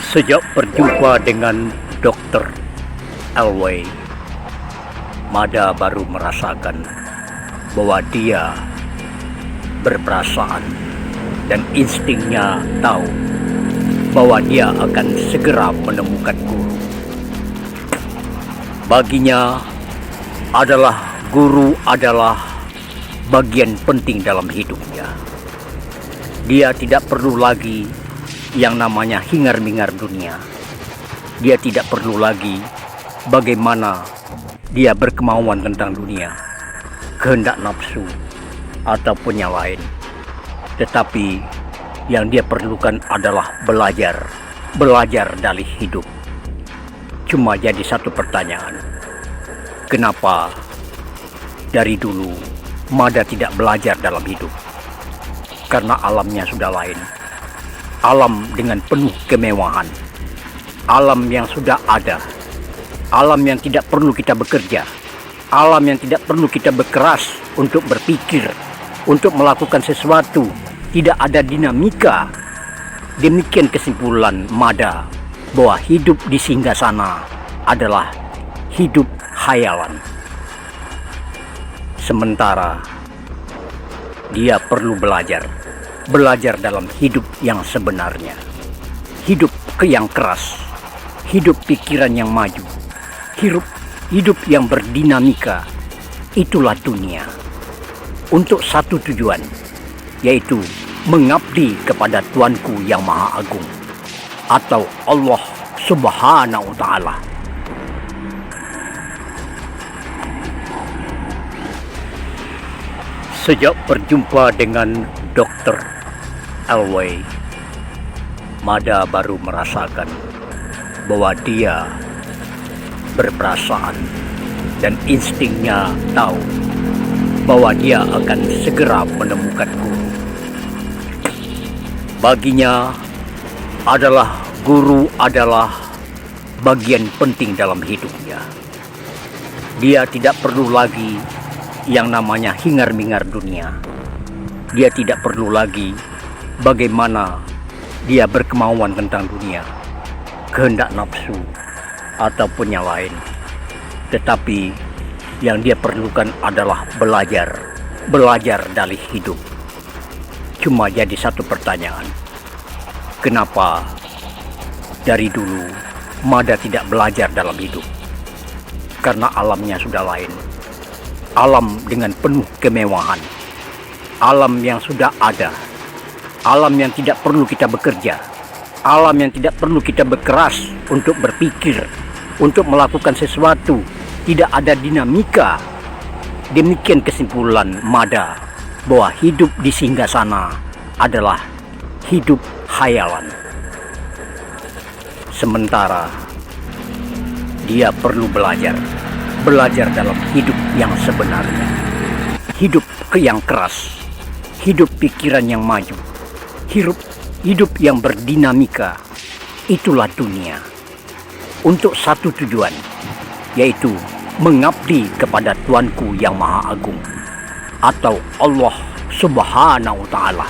Sejak berjumpa dengan Dr. Elway, Mada baru merasakan bahwa dia berperasaan dan instingnya tahu bahwa dia akan segera menemukan guru. Baginya guru adalah bagian penting dalam hidupnya. Dia tidak perlu lagi yang namanya hingar-bingar dunia. Dia tidak perlu lagi bagaimana dia berkemauan tentang dunia, kehendak nafsu, ataupun yang lain. Tetapi yang dia perlukan adalah belajar dari hidup. Cuma jadi satu pertanyaan, kenapa dari dulu Mada tidak belajar dalam hidup? Karena alamnya sudah lain. Alam dengan penuh kemewahan, alam yang sudah ada, alam yang tidak perlu kita bekerja, alam yang tidak perlu kita berkeras untuk berpikir, untuk melakukan sesuatu, tidak ada dinamika. Demikian kesimpulan Mada bahwa hidup di singgasana adalah hidup khayalan. Sementara dia perlu belajar dalam hidup yang sebenarnya, hidup yang keras, hidup pikiran yang maju, hidup yang berdinamika. Itulah dunia, untuk satu tujuan, yaitu mengabdi kepada Tuanku yang Maha Agung, atau Allah Subhanahu wa Ta'ala. Sejak berjumpa dengan Dr. Elway, Mada baru merasakan bahwa dia berperasaan dan instingnya tahu bahwa dia akan segera menemukan guru. Baginya guru adalah bagian penting dalam hidupnya. Dia tidak perlu lagi yang namanya hingar-bingar dunia. Dia tidak perlu lagi bagaimana dia berkemauan tentang dunia, kehendak nafsu, ataupun yang lain. Tetapi yang dia perlukan adalah belajar dari hidup. Cuma jadi satu pertanyaan, kenapa dari dulu Mada tidak belajar dalam hidup? Karena alamnya sudah lain. Alam dengan penuh kemewahan, alam yang sudah ada, alam yang tidak perlu kita bekerja, alam yang tidak perlu kita berkeras untuk berpikir, untuk melakukan sesuatu, tidak ada dinamika. Demikian kesimpulan Mada bahwa hidup di singgasana adalah hidup khayalan. Sementara dia perlu belajar dalam hidup yang sebenarnya, hidup yang keras, hidup pikiran yang maju, hidup yang berdinamika. Itulah dunia, untuk satu tujuan, yaitu mengabdi kepada Tuanku yang Maha Agung, atau Allah Subhanahu wa Ta'ala.